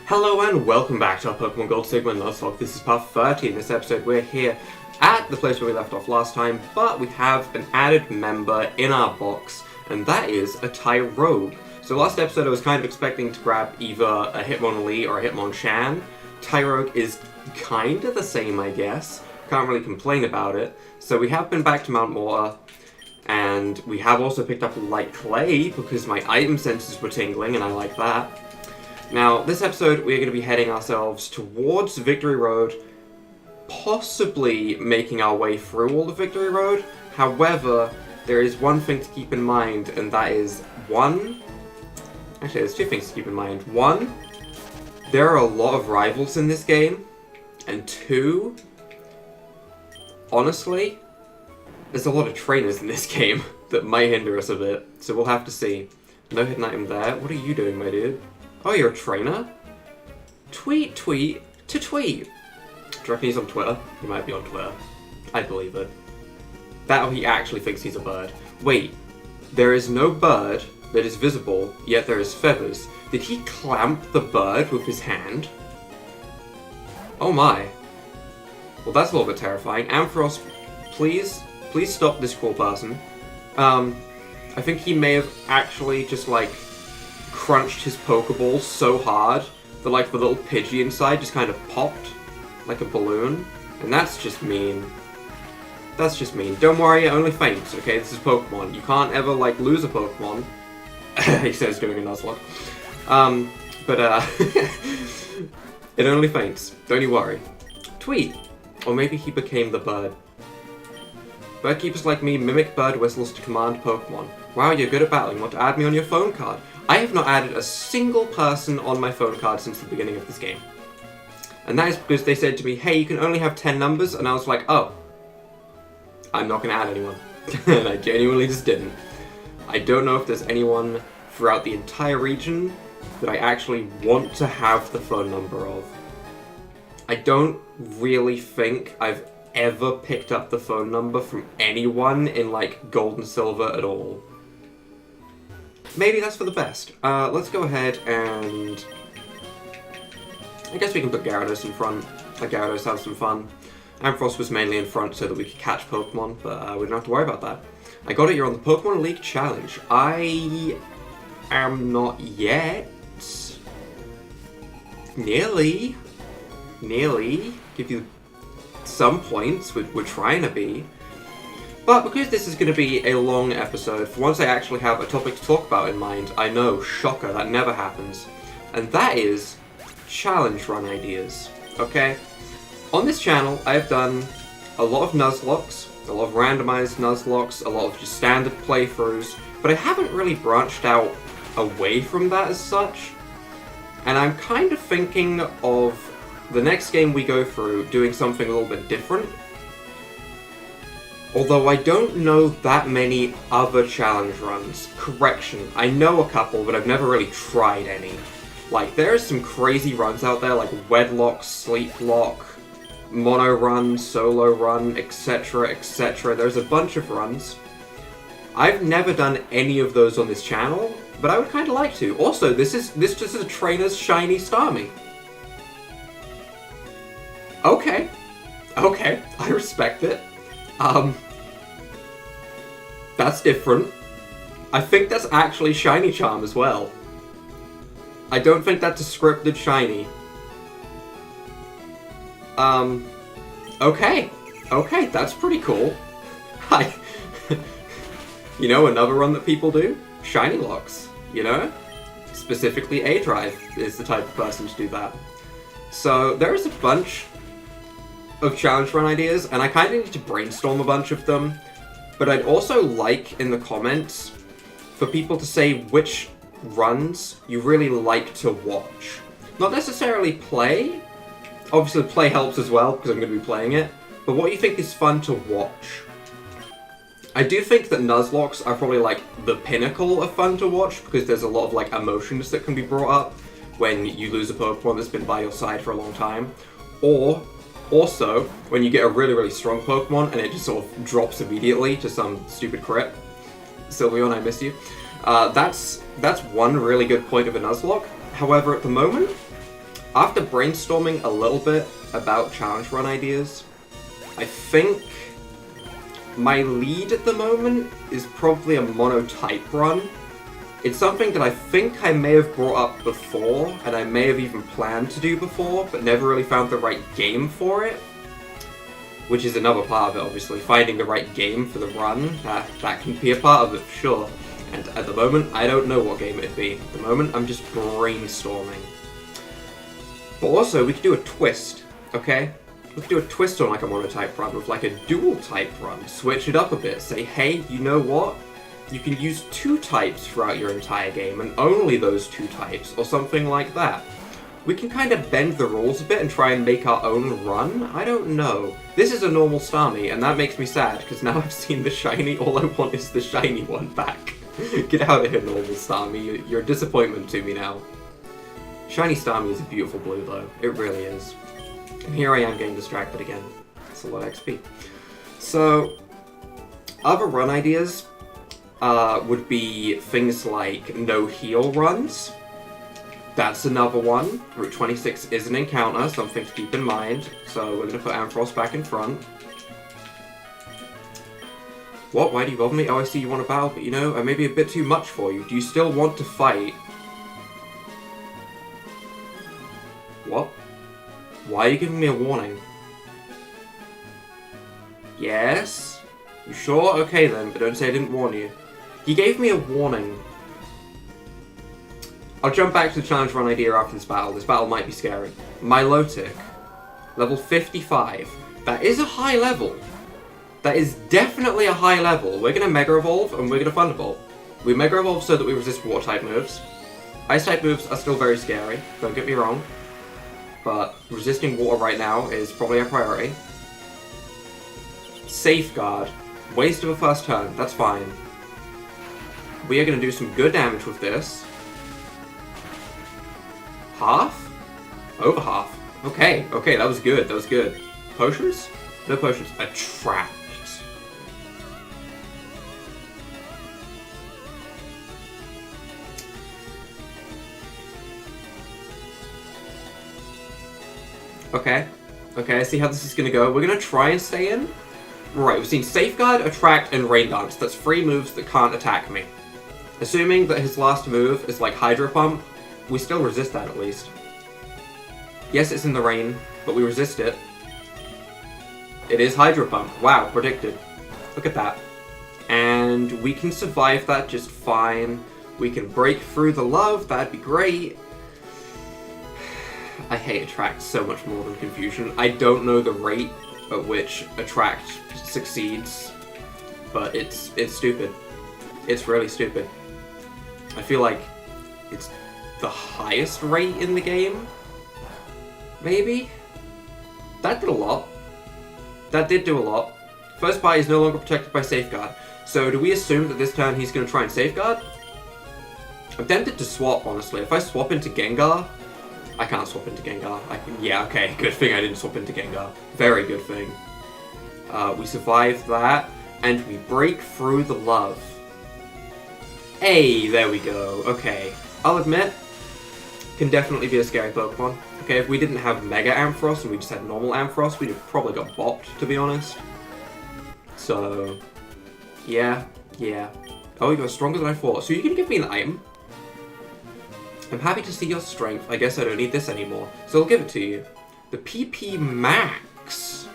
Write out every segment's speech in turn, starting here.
Hello and welcome back to our Pokemon Gold Sigma Nuzlocke. This is part 30. In this episode we're here at the place where we left off last time, but we have an added member in our box, and that is a Tyrogue. So last episode I was kind of expecting to grab either a Hitmonlee or a Hitmonchan. Tyrogue is kind of the same, I guess. Can't really complain about it. So we have been back to Mount Mortar, and we have also picked up Light Clay because my item senses were tingling, and I like that. Now, this episode, we're going to be heading ourselves towards Victory Road, possibly making our way through all the Victory Road. However, there is one thing to keep in mind, and that is actually, there's two things to keep in mind. One, there are a lot of rivals in this game, and two, honestly, there's a lot of trainers in this game that might hinder us a bit, so we'll have to see. No hidden item there. What are you doing, my dude? Oh, you're a trainer? Tweet to tweet. Do you reckon he's on Twitter? He might be on Twitter. I believe it. That or he actually thinks he's a bird. Wait, there is no bird that is visible, yet there is feathers. Did he clamp the bird with his hand? Oh my. Well, that's a little bit terrifying. Ampharos, please stop this cruel person. I think he may have actually just, crunched his Pokeball so hard that, the little Pidgey inside just kind of popped like a balloon. And that's just mean. That's just mean. Don't worry, it only faints, okay? This is Pokemon. You can't ever, lose a Pokemon. He says doing a Nuzlocke. It only faints. Don't you worry. Tweet. Or maybe he became the bird. Bird keepers like me mimic bird whistles to command Pokemon. Wow, you're good at battling. Want to add me on your phone card? I have not added a single person on my phone card since the beginning of this game. And that is because they said to me, hey, you can only have 10 numbers, and I was like, oh, I'm not going to add anyone. And I genuinely just didn't. I don't know if there's anyone throughout the entire region that I actually want to have the phone number of. I don't really think I've ever picked up the phone number from anyone in, Gold and Silver at all. Maybe that's for the best. Let's go ahead and... I guess we can put Gyarados in front. Let Gyarados have some fun. Ampharos was mainly in front so that we could catch Pokemon, but we don't have to worry about that. I got it, you're on the Pokemon League Challenge. I am not yet. Nearly. Give you some points, we're trying to be. But because this is going to be a long episode, for once I actually have a topic to talk about in mind, I know, shocker, that never happens. And that is challenge run ideas, okay? On this channel, I have done a lot of Nuzlockes, a lot of randomized Nuzlockes, a lot of just standard playthroughs, but I haven't really branched out away from that as such. And I'm kind of thinking of the next game we go through doing something a little bit different. Although I don't know that many other challenge runs. Correction, I know a couple, but I've never really tried any. There's some crazy runs out there, like Wedlock, Sleep Lock, Mono Run, Solo Run, etc, etc. There's a bunch of runs. I've never done any of those on this channel, but I would kind of like to. Also, this just is a trainer's shiny Starmie. Okay, I respect it. That's different. I think that's actually Shiny Charm as well. I don't think that's a scripted shiny. Okay, that's pretty cool. Hi. You know another run that people do? Shiny Locks, you know? Specifically A-Drive is the type of person to do that. So there's a bunch of challenge run ideas, and I kind of need to brainstorm a bunch of them. But I'd also like, in the comments, for people to say which runs you really like to watch. Not necessarily play. Obviously play helps as well, because I'm going to be playing it. But what you think is fun to watch. I do think that Nuzlockes are probably, the pinnacle of fun to watch, because there's a lot of, emotions that can be brought up when you lose a Pokemon that's been by your side for a long time. Or also, when you get a really, really strong Pokemon and it just sort of drops immediately to some stupid crit. Sylveon, I miss you. That's one really good point of a Nuzlocke. However, at the moment, After brainstorming a little bit about challenge run ideas, I think my lead at the moment is probably a monotype run. It's something that I think I may have brought up before, and I may have even planned to do before, but never really found the right game for it. Which is another part of it, obviously. Finding the right game for the run, that can be a part of it, for sure. And at the moment, I don't know what game it'd be. At the moment, I'm just brainstorming. But also, we could do a twist, okay? We could do a twist on like a monotype run with like a dual type run. Switch it up a bit. Say, hey, you know what? You can use 2 types throughout your entire game, and only those 2 types, or something like that. We can kind of bend the rules a bit and try and make our own run? I don't know. This is a normal Starmie, and that makes me sad, because now I've seen the shiny, all I want is the shiny one back. Get out of here, normal Starmie. You're a disappointment to me now. Shiny Starmie is a beautiful blue, though. It really is. And here I am getting distracted again. That's a lot of XP. So, other run ideas would be things like no heal runs. That's another one. Route 26 is an encounter, something to keep in mind. So we're going to put Ampharos back in front. What? Why do you bother me? Oh, I see you want to battle, but you know, I may be a bit too much for you. Do you still want to fight? What? Why are you giving me a warning? Yes? You sure? Okay then, but don't say I didn't warn you. He gave me a warning. I'll jump back to the challenge run idea after this battle. This battle might be scary. Milotic. Level 55. That is a high level. That is definitely a high level. We're going to Mega Evolve and we're going to Thunderbolt. We Mega Evolve so that we resist Water type moves. Ice type moves are still very scary, don't get me wrong. But resisting water right now is probably a priority. Safeguard. Waste of a first turn, that's fine. We are going to do some good damage with this. Half? Over half. Okay, okay, that was good, that was good. Potions? No potions. Attract. Okay. Okay, I see how this is going to go. We're going to try and stay in. Right, we've seen Safeguard, Attract, and Rain Dance. That's 3 moves that can't attack me. Assuming that his last move is like Hydro Pump, we still resist that at least. Yes, it's in the rain, but we resist it. It is Hydro Pump. Wow, predicted. Look at that. And we can survive that just fine. We can break through the love, that'd be great. I hate Attract so much more than Confusion. I don't know the rate at which Attract succeeds, but it's stupid. It's really stupid. I feel like it's the highest rate in the game, maybe? That did a lot. That did do a lot. First party is no longer protected by Safeguard. So do we assume that this turn he's going to try and Safeguard? I'm tempted to swap, honestly. If I swap into Gengar... I can't swap into Gengar. Yeah, okay, good thing I didn't swap into Gengar. Very good thing. We survive that, and we break through the love. Hey, there we go. Okay, I'll admit, can definitely be a scary Pokemon. Okay, if we didn't have Mega Ampharos and we just had normal Ampharos, we'd have probably got bopped, to be honest. So, yeah. Oh, you're stronger than I thought. So you can give me an item. I'm happy to see your strength. I guess I don't need this anymore. So I'll give it to you. The PP Max.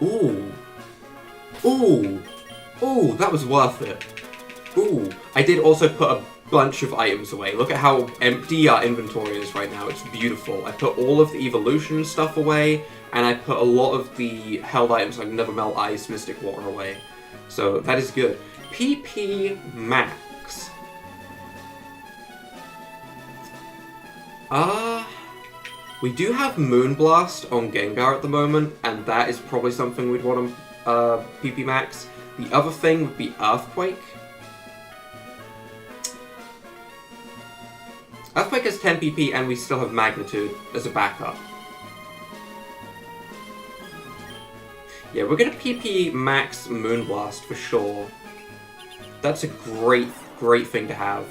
Ooh. Ooh. Ooh, that was worth it. Ooh. I did also put a bunch of items away. Look at how empty our inventory is right now. It's beautiful. I put all of the evolution stuff away, and I put a lot of the held items like Never Melt Ice, Mystic Water away. So that is good. PP Max. We do have Moonblast on Gengar at the moment, and that is probably something we'd want to PP Max. The other thing would be Earthquake. Earthquake has 10 PP, and we still have Magnitude as a backup. Yeah, we're going to PP Max Moonblast for sure. That's a great thing to have.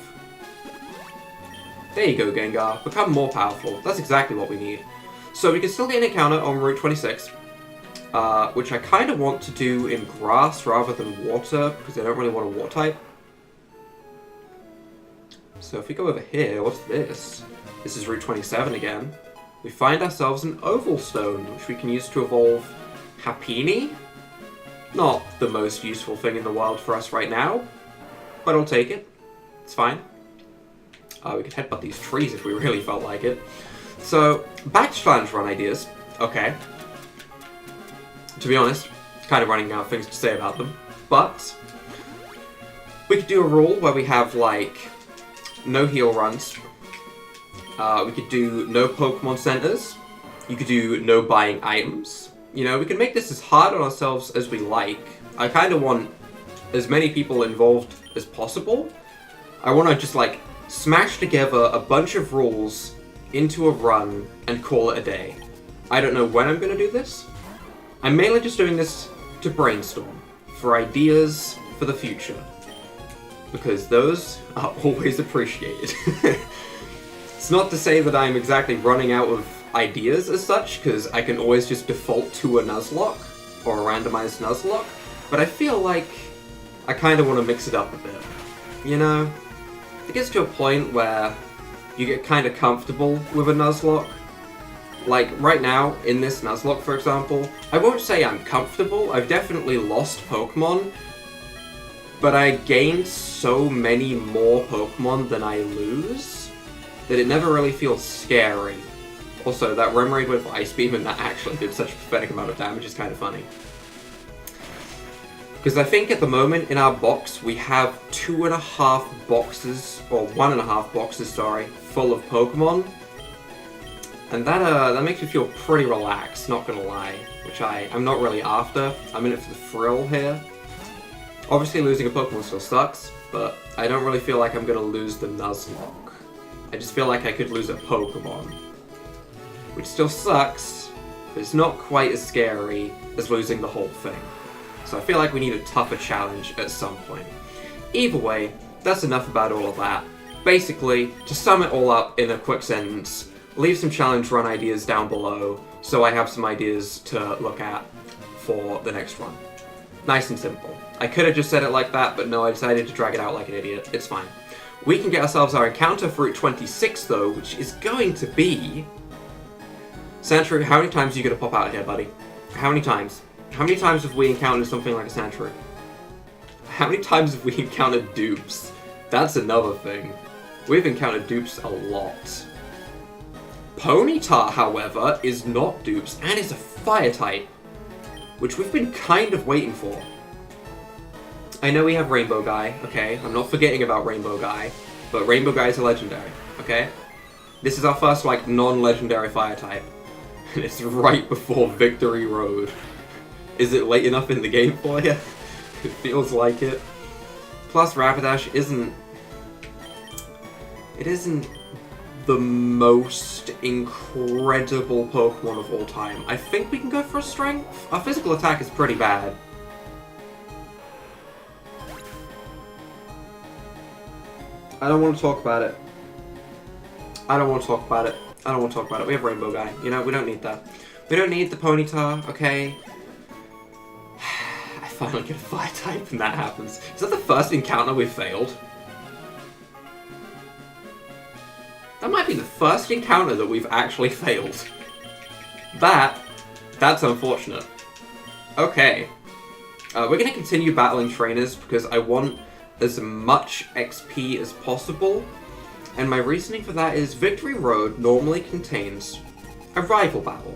There you go, Gengar. Become more powerful. That's exactly what we need. So we can still get an encounter on Route 26, which I kind of want to do in grass rather than water, because I don't really want a water type. So if we go over here, what's this? This is Route 27 again. We find ourselves an oval stone, which we can use to evolve Happiny. Not the most useful thing in the world for us right now, but I'll take it. It's fine. We could headbutt these trees if we really felt like it. So, back to challenge run ideas. Okay. To be honest, kind of running out of things to say about them. But, we could do a rule where we have, like, no heal runs. We could do no Pokemon centers. You could do no buying items. You know, we can make this as hard on ourselves as we like. I kind of want as many people involved as possible. I want to just, like, smash together a bunch of rules into a run and call it a day. I don't know when I'm going to do this. I'm mainly just doing this to brainstorm for ideas for the future, because those are always appreciated. It's not to say that I'm exactly running out of ideas as such, because I can always just default to a Nuzlocke or a randomized Nuzlocke, but I feel like I kind of want to mix it up a bit. You know? It gets to a point where you get kind of comfortable with a Nuzlocke. Like, right now, in this Nuzlocke, for example, I won't say I'm comfortable. I've definitely lost Pokemon, but I gained so many more Pokemon than I lose that it never really feels scary. Also, that Remoraid went for Ice Beam and that actually did such a pathetic amount of damage is kind of funny. Because I think at the moment in our box we have 2.5 boxes, or 1.5 boxes, sorry, full of Pokemon. And that makes me feel pretty relaxed, not gonna lie. Which I'm not really after. I'm in it for the thrill here. Obviously losing a Pokemon still sucks, but I don't really feel like I'm gonna lose the Nuzlocke. I just feel like I could lose a Pokemon. Which still sucks, but it's not quite as scary as losing the whole thing. So I feel like we need a tougher challenge at some point. Either way, that's enough about all of that. Basically, to sum it all up in a quick sentence, leave some challenge run ideas down below so I have some ideas to look at for the next run. Nice and simple. I could have just said it like that, but no, I decided to drag it out like an idiot. It's fine. We can get ourselves our encounter for Route 26 though, which is going to be... Sandshrew, how many times are you going to pop out here, buddy? How many times? How many times have we encountered something like a Sandshrew? How many times have we encountered dupes? That's another thing. We've encountered dupes a lot. Ponyta, however, is not dupes and is a fire type, which we've been kind of waiting for. I know we have Rainbow Guy, okay? I'm not forgetting about Rainbow Guy, but Rainbow Guy is a legendary, okay? This is our first, like, non-legendary fire type. And it's right before Victory Road. Is it late enough in the game for you? It feels like it. Plus, Rapidash isn't the most incredible Pokemon of all time. I think we can go for a Strength. Our physical attack is pretty bad. I don't want to talk about it. I don't want to talk about it. I don't want to talk about it. We have Rainbow Guy. You know, we don't need that. We don't need the Ponyta, okay? I finally get a fire type and that happens. Is that the first encounter we've failed? That might be the first encounter that we've actually failed. That's unfortunate. Okay. We're going to continue battling trainers because I want as much XP as possible. And my reasoning for that is Victory Road normally contains a rival battle,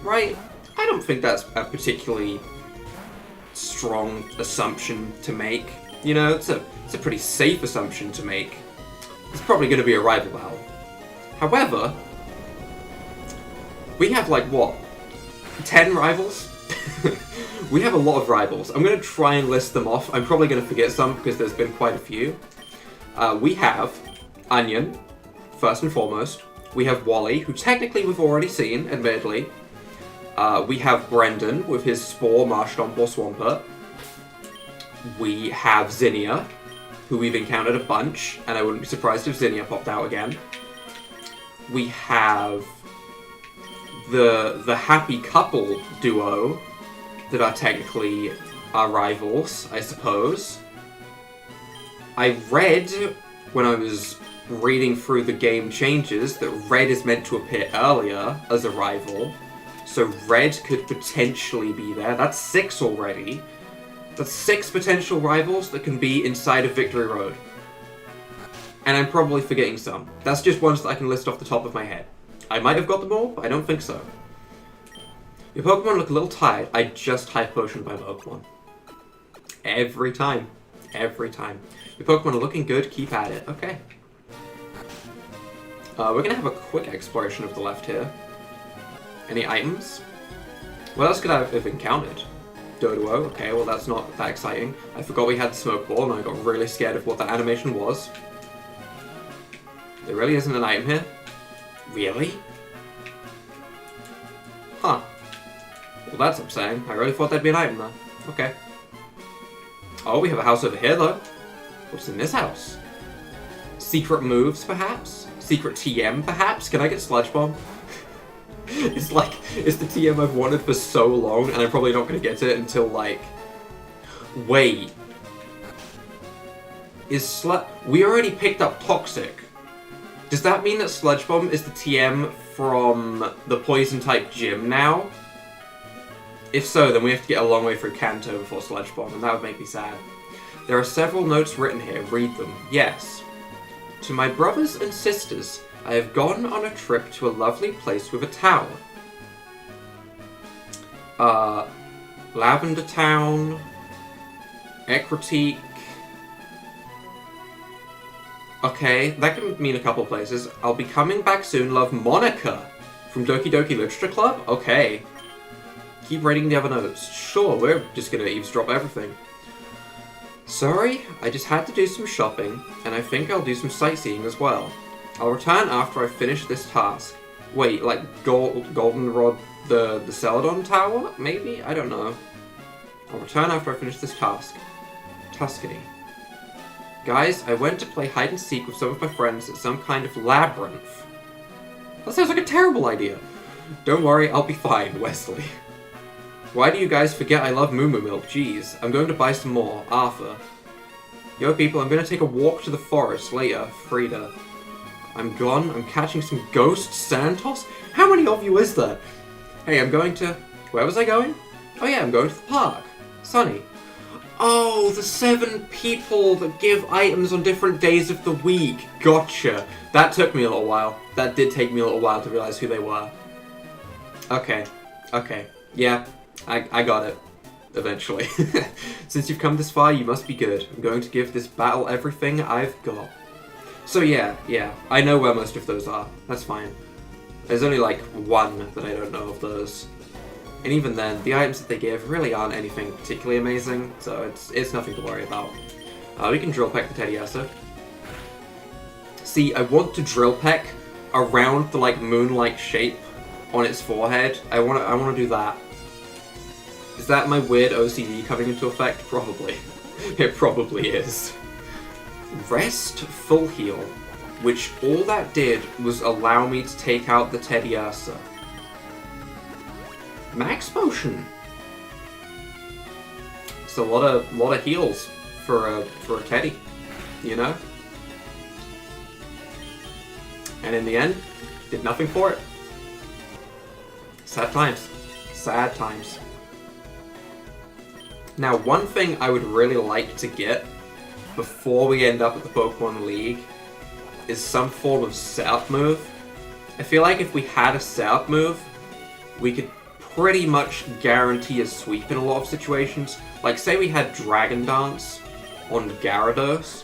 right? I don't think that's a particularly strong assumption to make. You know, it's a pretty safe assumption to make. It's probably going to be a rival battle. However, we have like, what, 10 rivals? We have a lot of rivals. I'm going to try and list them off. I'm probably going to forget some because there's been quite a few. We have Onion, first and foremost. We have Wally, who technically we've already seen, admittedly. We have Brendan with his Spore, Marshtomp, or Swampert. We have Zinnia, who we've encountered a bunch, and I wouldn't be surprised if Zinnia popped out again. we have the happy couple duo that are technically our rivals, I suppose. I read, when I was reading through the game changes, that Red is meant to appear earlier as a rival. So Red could potentially be there. That's 6 already. That's 6 potential rivals that can be inside of Victory Road. And I'm probably forgetting some. That's just ones that I can list off the top of my head. I might have got them all, but I don't think so. Your Pokemon look a little tired. I just high potioned my Pokemon. Every time. Every time. Your Pokemon are looking good. Keep at it. Okay. We're going to have a quick exploration of the left here. Any items? What else could I have encountered? Doduo. Okay, well that's not that exciting. I forgot we had the Smoke Ball and I got really scared of what that animation was. There really isn't an item here? Really? Huh. Well, that's upsetting. I really thought there'd be an item there. Okay. Oh, we have a house over here, though. What's in this house? Secret moves, perhaps? Secret TM, perhaps? Can I get Sludge Bomb? It's the TM I've wanted for so long, and I'm probably not going to get it until, like... Wait. We already picked up Toxic. Does that mean that Sludge Bomb is the TM from the Poison-type gym now? If so, then we have to get a long way through Kanto before Sludge Bomb, and that would make me sad. There are several notes written here. Read them. Yes. To my brothers and sisters, I have gone on a trip to a lovely place with a tower. Lavender Town, Ecritique. Okay, that can mean a couple places. I'll be coming back soon. Love, Monica from Doki Doki Literature Club. Okay. Keep reading the other notes. Sure, we're just gonna eavesdrop everything. Sorry, I just had to do some shopping, and I think I'll do some sightseeing as well. I'll return after I finish this task. Wait, like Goldenrod, the Celadon Tower? Maybe? I don't know. I'll return after I finish this task. Tuscany. Guys, I went to play hide and seek with some of my friends at some kind of labyrinth. That sounds like a terrible idea. Don't worry, I'll be fine, Wesley. Why do you guys forget I love Moo Moo Milk? Jeez, I'm going to buy some more. Arthur. Yo people, I'm going to take a walk to the forest later. Frida. I'm gone. I'm catching some ghost Santos? How many of you is there? Hey, I'm going to... Where was I going? Oh yeah, I'm going to the park. Sunny. Oh, the 7 people that give items on different days of the week. Gotcha. That took me a little while. That did take me a little while to realize who they were. Okay. Okay. Yeah. I got it. Eventually. Since you've come this far, you must be good. I'm going to give this battle everything I've got. So yeah. I know where most of those are. That's fine. There's only like 1 that I don't know of those. And even then, the items that they give really aren't anything particularly amazing, so it's nothing to worry about. We can drill peck the Teddiursa. See, I want to drill peck around the like moon-like shape on its forehead. I want to do that. Is that my weird OCD coming into effect? Probably. It probably is. Rest Full Heal, which all that did was allow me to take out the Teddiursa. Max Potion. It's a lot of heals for a Teddy, you know. And in the end, did nothing for it. Sad times. Sad times. Now, one thing I would really like to get before we end up at the Pokemon League is some form of setup move. I feel like if we had a setup move, we could pretty much guarantee a sweep in a lot of situations. Like, say we had Dragon Dance on Gyarados,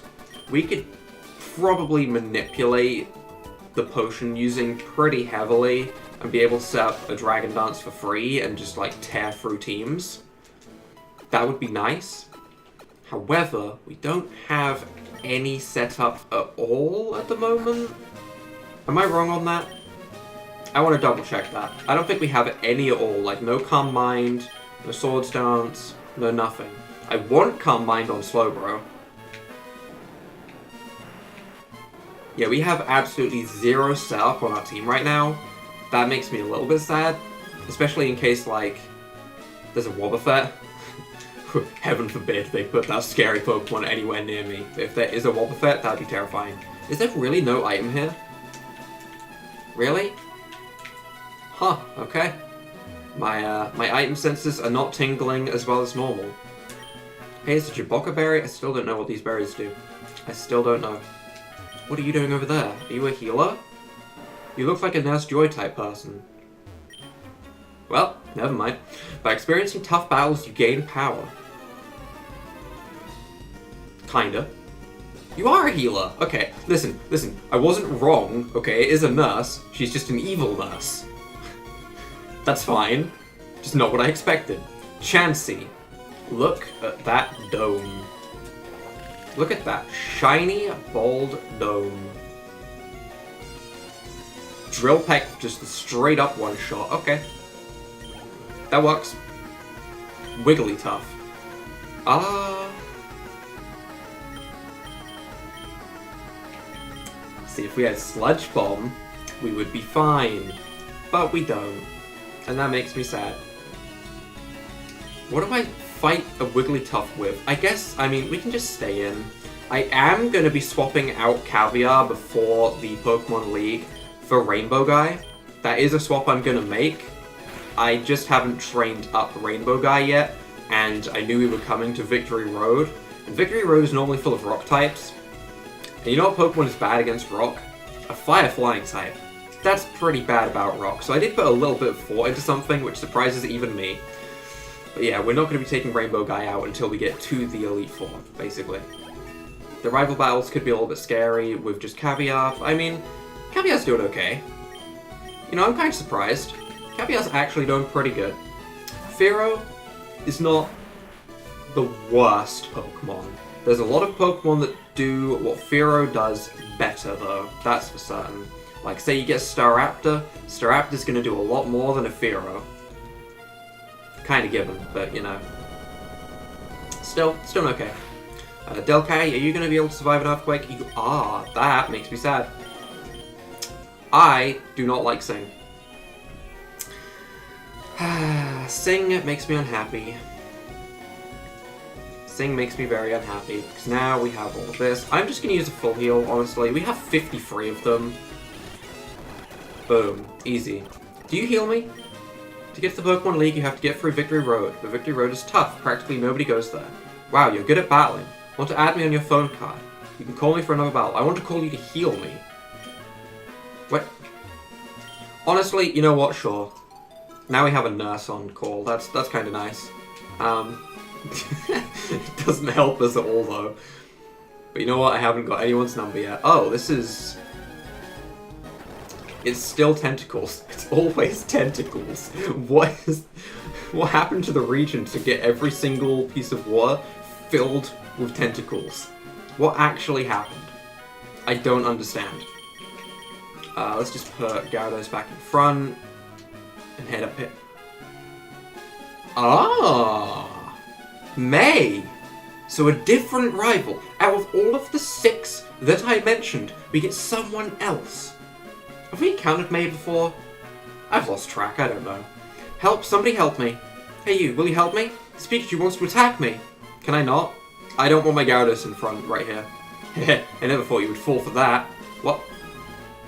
we could probably manipulate the potion using pretty heavily and be able to set up a Dragon Dance for free and just, like, tear through teams. That would be nice. However, we don't have any setup at all at the moment. Am I wrong on that? I want to double check that. I don't think we have any at all. Like, no Calm Mind, no Swords Dance, no nothing. I want Calm Mind on Slowbro. Yeah, we have absolutely zero setup on our team right now. That makes me a little bit sad, especially in case, like, there's a Wobbuffet. Heaven forbid they put that scary Pokemon anywhere near me. If there is a Wobbuffet, that'd be terrifying. Is there really no item here? Really? Huh, okay. My item senses are not tingling as well as normal. Hey, it's a Jaboka berry? I still don't know what these berries do. I still don't know. What are you doing over there? Are you a healer? You look like a Nurse Joy type person. Well, never mind. By experiencing tough battles, you gain power. Kinda. You are a healer! Okay, listen. I wasn't wrong, okay? It is a nurse. She's just an evil nurse. That's fine. Just not what I expected. Chansey. Look at that dome. Look at that shiny, bold dome. Drill Peck, just a straight up one shot. Okay. That works. Wigglytuff. See, if we had Sludge Bomb, we would be fine. But we don't. And that makes me sad. What do I fight a Wigglytuff with? I guess, I mean, we can just stay in. I am going to be swapping out Caviar before the Pokemon League for Rainbow Guy. That is a swap I'm going to make. I just haven't trained up Rainbow Guy yet, and I knew we were coming to Victory Road. And Victory Road is normally full of rock types. And you know what Pokemon is bad against rock? A Fire Flying type. That's pretty bad about rock, so I did put a little bit of thought into something, which surprises even me. But yeah, we're not going to be taking Rainbow Guy out until we get to the Elite Four, basically. The rival battles could be a little bit scary with just Caviar. I mean, Caviar's doing okay. You know, I'm kind of surprised. Caviar's actually doing pretty good. Fearow is not the worst Pokemon. There's a lot of Pokemon that do what Fearow does better, though. That's for certain. Like, say you get Staraptor. Staraptor's going to do a lot more than a Fearow. Kind of given, but, you know. Still okay. Delkai, are you going to be able to survive an earthquake? You are. That makes me sad. I do not like Sing. Sing makes me unhappy. Sing makes me very unhappy, because now we have all of this. I'm just going to use a full heal, honestly. We have 53 of them. Boom. Easy. Do you heal me? To get to the Pokemon League, you have to get through Victory Road. But Victory Road is tough. Practically nobody goes there. Wow, you're good at battling. Want to add me on your phone card? You can call me for another battle. I want to call you to heal me. What? Honestly, you know what? Sure. Now we have a nurse on call. That's kind of nice. It doesn't help us at all, though. But you know what? I haven't got anyone's number yet. Oh, this is... It's still tentacles. It's always tentacles. What happened to the region to get every single piece of water filled with tentacles? What actually happened? I don't understand. Let's just put Gyarados back in front and head up here. Ah! May! So a different rival. Out of all of the 6 that I mentioned, we get someone else. Have we encountered May before? I've lost track, I don't know. Help, somebody help me. Hey you, will you help me? This Pikachu wants to attack me. Can I not? I don't want my Gyarados in front, right here. I never thought you would fall for that. What?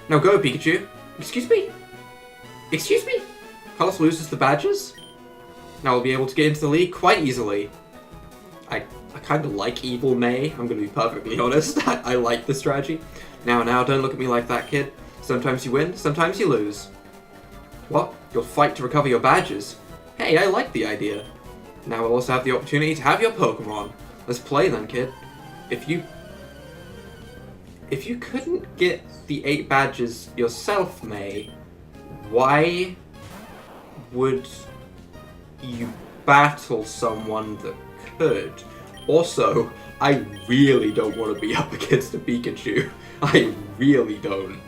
Now go, Pikachu. Excuse me? Excuse me? Carlos loses the badges? Now we'll be able to get into the league quite easily. I kind of like Evil May, I'm going to be perfectly honest. I like the strategy. Now, don't look at me like that, kid. Sometimes you win, sometimes you lose. What? You'll fight to recover your badges? Hey, I like the idea. Now we'll also have the opportunity to have your Pokemon. Let's play then, kid. If you couldn't get the 8 badges yourself, May, why would you battle someone that could? Also, I really don't want to be up against a Pikachu. I really don't.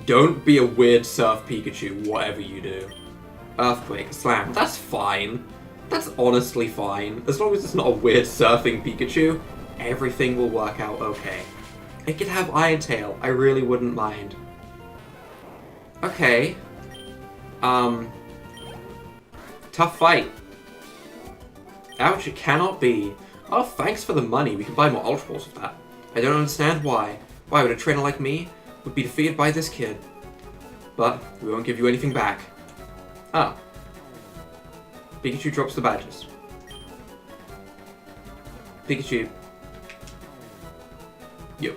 Don't be a weird surf Pikachu, whatever you do. Earthquake, Slam, that's fine. That's honestly fine. As long as it's not a weird surfing Pikachu, everything will work out okay. It could have Iron Tail. I really wouldn't mind. Okay. Tough fight. Ouch, it cannot be. Oh, thanks for the money. We can buy more Ultra Balls with that. I don't understand why. Why would a trainer like me would be defeated by this kid? But we won't give you anything back. Ah. Pikachu drops the badges. Pikachu. Yo.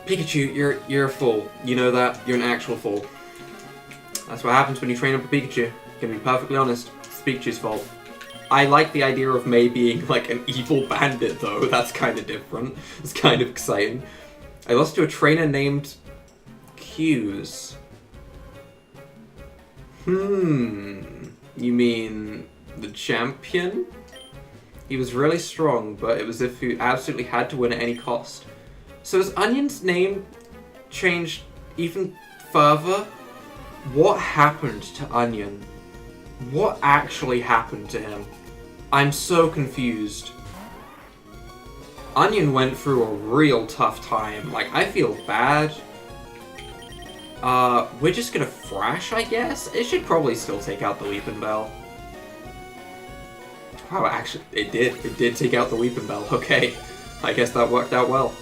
Pikachu, you're a fool. You know that? You're an actual fool. That's what happens when you train up a Pikachu. Gonna be perfectly honest, it's Pikachu's fault. I like the idea of May being like an evil bandit though, that's kind of different. It's kind of exciting. I lost to a trainer named Q's. You mean the champion? He was really strong, but it was as if he absolutely had to win at any cost. So has Onion's name changed even further? What happened to Onion? What actually happened to him? I'm so confused. Onion went through a real tough time. Like, I feel bad. We're just gonna thrash, I guess? It should probably still take out the Weeping Bell. Wow, actually, it did. It did take out the Weeping Bell. Okay. I guess that worked out well.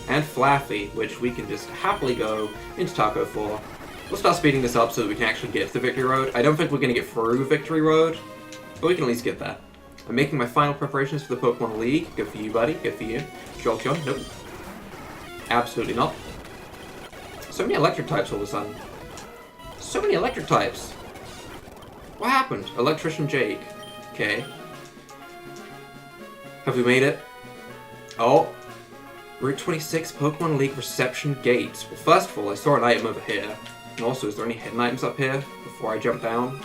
And Flaffy, which we can just happily go into Taco for. We'll start speeding this up so that we can actually get to the Victory Road. I don't think we're going to get through Victory Road, but we can at least get there. I'm making my final preparations for the Pokemon League. Good for you, buddy. Good for you. Jolteon? Nope. Absolutely not. So many electric types all of a sudden. So many electric types. What happened? Electrician Jake. Okay. Have we made it? Oh. Route 26 Pokemon League Reception Gate. Well, first of all, I saw an item over here. And also, is there any hidden items up here before I jump down?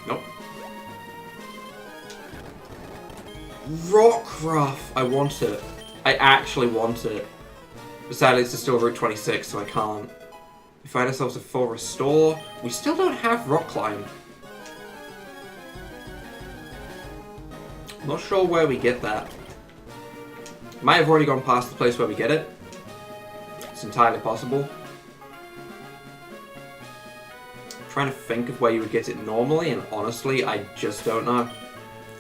Nope. Rockruff! I want it. I actually want it. But sadly, it's still Route 26, so I can't. We find ourselves a full restore. We still don't have Rock Climb. I'm not sure where we get that. Might have already gone past the place where we get it. It's entirely possible. I'm trying to think of where you would get it normally, and honestly, I just don't know.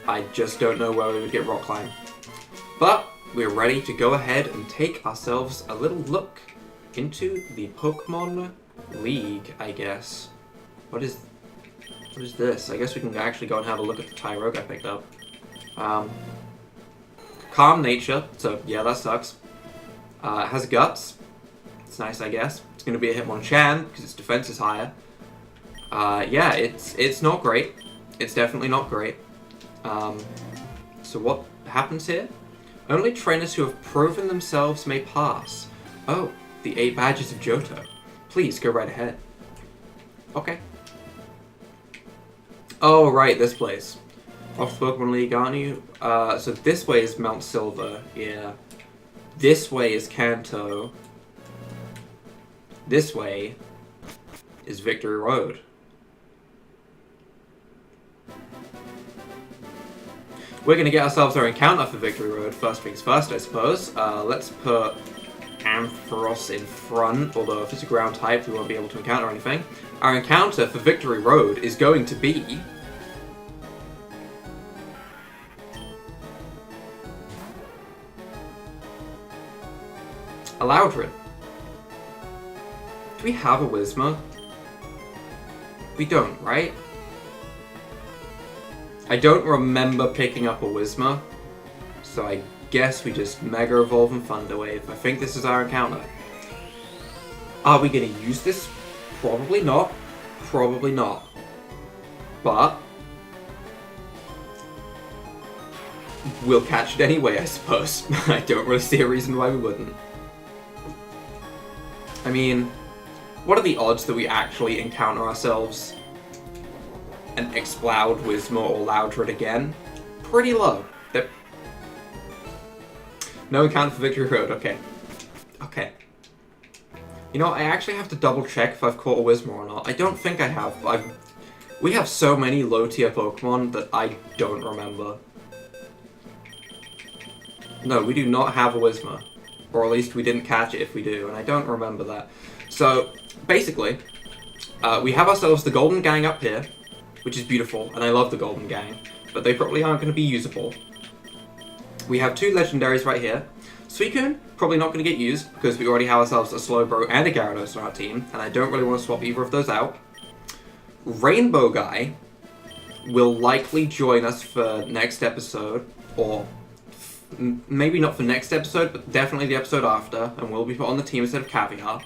I just don't know where we would get Rock Climb. But we're ready to go ahead and take ourselves a little look into the Pokemon League, I guess. What is this? I guess we can actually go and have a look at the Tyrogue I picked up. Calm nature, so yeah, that sucks. It has guts. It's nice, I guess. It's going to be a Hitmonchan, because its defense is higher. Yeah, it's not great. It's definitely not great. So what happens here? Only trainers who have proven themselves may pass. Oh, the 8 badges of Johto. Please, go right ahead. Okay. Oh, right, this place. Off the Pokemon League, aren't you? So this way is Mount Silver, yeah. This way is Kanto. This way is Victory Road. We're gonna get ourselves our encounter for Victory Road, first things first, I suppose. Let's put Ampharos in front, although if it's a ground type, we won't be able to encounter anything. Our encounter for Victory Road is going to be a Loudred. Do we have a Whismur? We don't, right? I don't remember picking up a Whismur, so I guess we just Mega Evolve and Thunder Wave. I think this is our encounter. Are we going to use this? Probably not. Probably not. But we'll catch it anyway, I suppose. I don't really see a reason why we wouldn't. I mean, what are the odds that we actually encounter ourselves an Exploud, Whismur, or Loudred again? Pretty low. No encounter for Victory Road, okay. Okay. You know, I actually have to double check if I've caught a Whismur or not. I don't think I have, but we have so many low tier Pokemon that I don't remember. No, we do not have a Whismur. Or at least we didn't catch it if we do, and I don't remember that. So, basically, we have ourselves the Golden Gang up here, which is beautiful, and I love the Golden Gang, but they probably aren't going to be usable. We have 2 legendaries right here. Suicune, probably not going to get used, because we already have ourselves a Slowbro and a Gyarados on our team, and I don't really want to swap either of those out. Rainbow Guy will likely join us for next episode, or maybe not for next episode, but definitely the episode after, and will be put on the team instead of Caviar.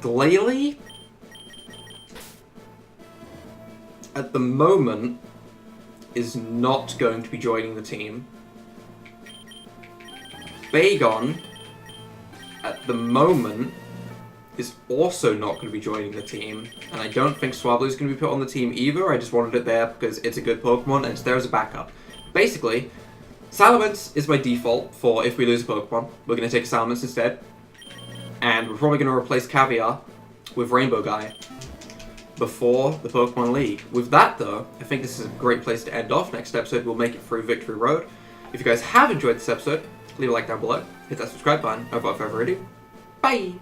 Glalie, at the moment, is not going to be joining the team. Bagon, at the moment, is also not going to be joining the team, and I don't think Swablu is going to be put on the team either. I just wanted it there because it's a good Pokemon and it's there as a backup. Basically, Salamence is my default for if we lose a Pokemon. We're going to take a Salamence instead, and we're probably going to replace Caviar with Rainbow Guy before the Pokemon League. With that though, I think this is a great place to end off. Next episode we'll make it through Victory Road. If you guys have enjoyed this episode, leave a like down below, hit that subscribe button, and without further ado, bye!